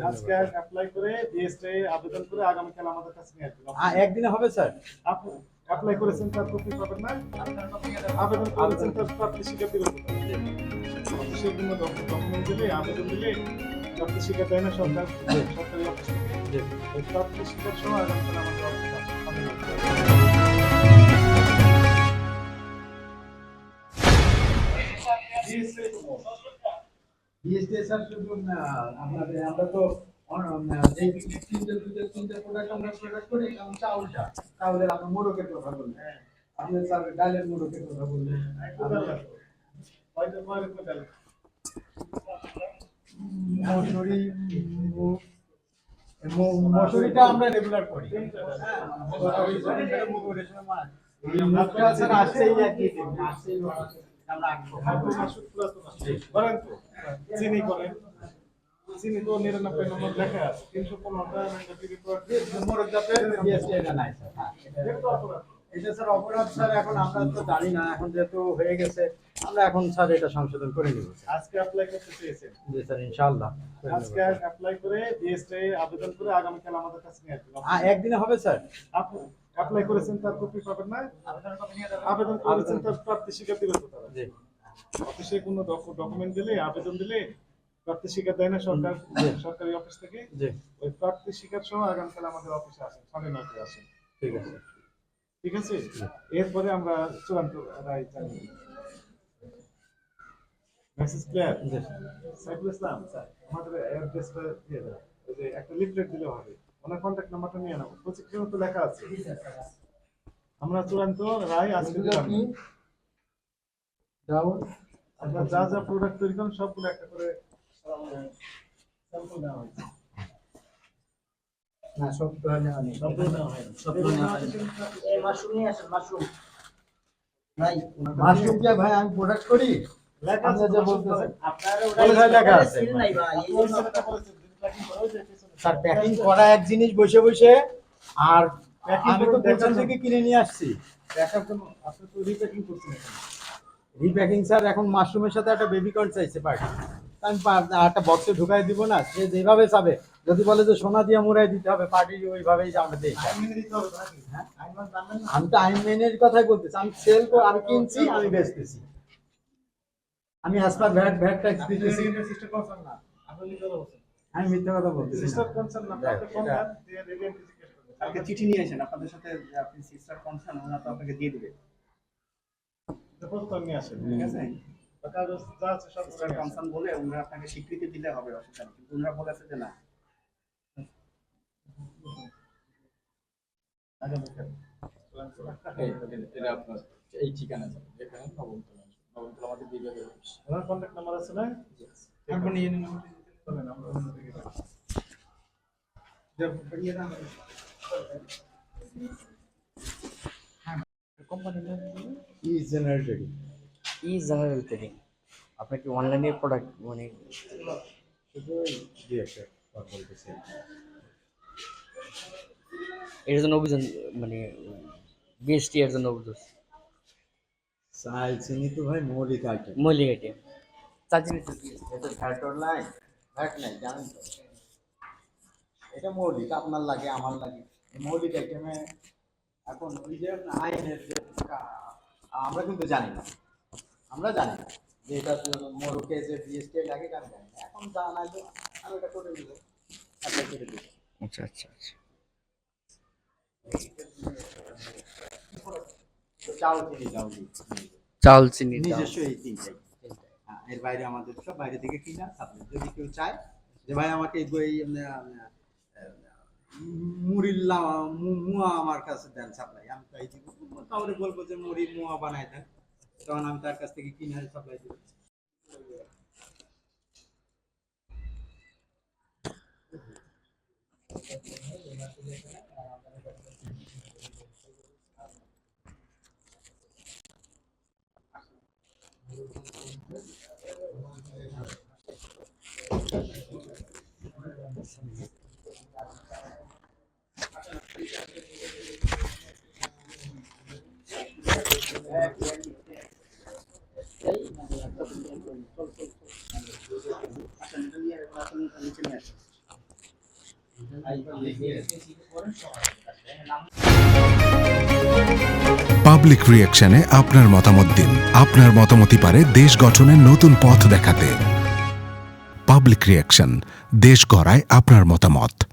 আজকে অ্যাপ্লাই করে ডিএসএ আবেদন করে আগামীকাল আমাদের কাছে নিয়ে আসবেন। একদিনে হবে স্যার? আপনি অ্যাপ্লাই করেছেন তার কপি পাবেন না? আবেদন করেছেন তার প্রাপ্তি স্বীকার দিবেন সেগুলো ডকুমেন্ট দিলে আবেদন দিলে প্রাপ্তি স্বীকার দেয় না সরকার, সরকারি অফিস থেকে। ওই প্রাপ্তি স্বীকার সহ আগামীকাল আমাদের অফিসে আপনাদের আমরা তো যে তিনটে প্রোডাক্ট আমরা প্রোডাক্ট করি, যেমন চাউলটা, চাউলের আপনার মোড়কের কথা বললেন, আপনি স্যার ডালের মোড়কের কথা বললেন, মসুরি, মসুরিটা আমরা রেগুলার করি। চিনি করেন, চিনি তো 99 নম্বর লেখা আছে, 315 এটা স্যার অপরাধ স্যার, এখন আমরা তো জানি না, এখন যেহেতু হয়ে গেছে আমরা এখন স্যার এটা সংশোধন করে নিব। আজকে অ্যাপ্লাই করতে চেয়েছেন? জি স্যার, ইনশাআল্লাহ আজকে অ্যাপ্লাই করে ডিএসএ আবেদন করে আগামীকাল আমাদের কাছে নিয়ে আসবেন। একদিনে হবে স্যার? আপনি অ্যাপ্লাই করেছেন তার কপি পাবেন না? আবেদন করেছেন তার প্রাপ্তি স্বীকার দিবেন কোথায়? জি, অফিসে কোনো ডকুমেন্ট দিলে আবেদন দিলে প্রাপ্তি স্বীকার দেয় না সরকার, সরকারি অফিস থেকে। জি, ওই প্রাপ্তি স্বীকার সহ আগামীকাল আমাদের অফিসে আসেন, 9:30 আসেন। ঠিক আছে, ঠিক আছে, এরপরে আমরা চূড়ান্ত রায় জানি। Message clear? Saiful Islam sir, আমাদের অ্যাড্রেসটা দিয়ে দাও, ওই যে একটা লিফলেট দিলে হবে, ওনার কন্ট্যাক্ট নাম্বারটা নিয়ে নাও, প্রশিক্ষণ তো লেখা আছে। আমরা চূড়ান্ত রায় আজকে দিলাম। আমরা যা যা প্রোডাক্ট তৈরি করেন সবগুলো একটা করে স্যাম্পল নেওয়া হয়েছে। না, সবগুলো নেওয়া নেই, সবগুলো নেওয়া হয়নি। এই মাশরুম নিয়ে আসেন, মাশরুম ভাই। মাশরুম কি ভাই আমি প্রোডাক্ট করি? লেখা আছে যে বলতেছেন আপনারা বলে ভাই লেখা ওটা আছে। সিল নাই ভাই, এই জন্য সেটা বলেছেন প্যাকিং করা হয়েছে পিছনে। স্যার প্যাকিং করা এক জিনিস বসে বসে, আর Packing আমি তো করে দোকান দেখার থেকে কিনে নিয়ে আসছি। দেখার জন্য আপনি তো রিপ্যাকিং করছেন এখন। রিপ্যাকিং স্যার, এখন মাশরুমের সাথে একটা বেবি কর্ন চাইছে পার্টি, আমি একটা বক্সে ঢুকাই দিব না, সে যেভাবে চাবে, যদি বলে যে সোনা দিয়ে মুড়াই দিতে হবে পার্টি, ওইভাবেই আমরা দিই। আইন মেনে দিতে হবে নাকি? আইন মান জানবেন না? আমি তো আইন মেনের কথাই বলতেছি, আমি আমি কিনছি, আমি বেচতেছি, আমি অ্যাজ পার ভ্যাট ট্যাক্স দিতেছি। সিস্টার কনসার্ন না, আপনি নিজে বলছেন। আমি মিথ্যা কথা বলতেছি না। সিস্টার কনসার্ন না, আপনি কোন গান দিয়ে রেডিয়েন্ট জিজ্ঞেস করবেন। কালকে চিঠি নিয়ে আসেন, আপনাদের সাথে আপনি সিস্টার কনসার্ন, ওরা তো আপনাকে দিয়ে দিবে। প্রস্তাব নিয়ে আসেন, ঠিক আছে? কাগজ যা আছে সব সিস্টার কনসার্ন বলে ওনারা আপনাকে স্বীকৃতি দিলে হবে, অসুবিধা নেই, কিন্তু ওনারা বলেছে যে না। এটা আপনার এই ঠিকানা আছে, যেখানে নবমতলা আমাদের বিভাগের অফিস। ওনার কন্টাক্ট নাম্বার আছে না? তারপর নিয়ে নিন। চলেন আমরা অন্য দিকে যাই। কোম্পানির নাম ই জেনারেটরি ই জেনারেল ট্রেডিং। আপনি কি অনলাইনে প্রোডাক্ট মানে জি একটা কথা বলতেছি। এর জন্য অভিযান মানে বিএসটি এর জন্য অভিযোগ চাল চিনি তো ভাই মৌলিক আইটেম। মৌলিক আইটেম চার্জিং এটা ভ্যাটর নাই, ভ্যাট নাই জানেন তো, এটা মৌলিক, আপনার লাগে আমার লাগে, এই মৌলিক আইটেমে এখন ওই যে আইনের যে আমরা কিন্তু জানি না, আমরা জানি না যে এটা মোড়কে যে বিএসটি লাগে, কেন জানি না, এখন জানাই তো আমি এটা করে দিব, অ্যাপ্লাই করে দিব। আচ্ছা আচ্ছা আচ্ছা। চাল চিনি দাও চাল চিনি নিজস্ব এই তিনটাই, এর বাইরে আমাদের সব বাইরে থেকে কিনা সাপ্লাই। যদি কেউ চায় যে ভাই আমাকে এই মুড়িল্লা মুয়া আমার কাছে দেন সাপ্লাই, আমি তাই দিব। তাহলে বলবো যে মুড়ি মুয়া বানাই দেন, তখন আমি তার কাছ থেকে কিনে সাপ্লাই দিব। নিচে নিয়ে আসেন। পাবলিক রিঅ্যাকশনে আপনার মতামত দিন। আপনার মতামতই পারে দেশ গঠনের নতুন পথ দেখাতে। পাবলিক রিঅ্যাকশন, দেশ গড়ায় আপনার মতামত।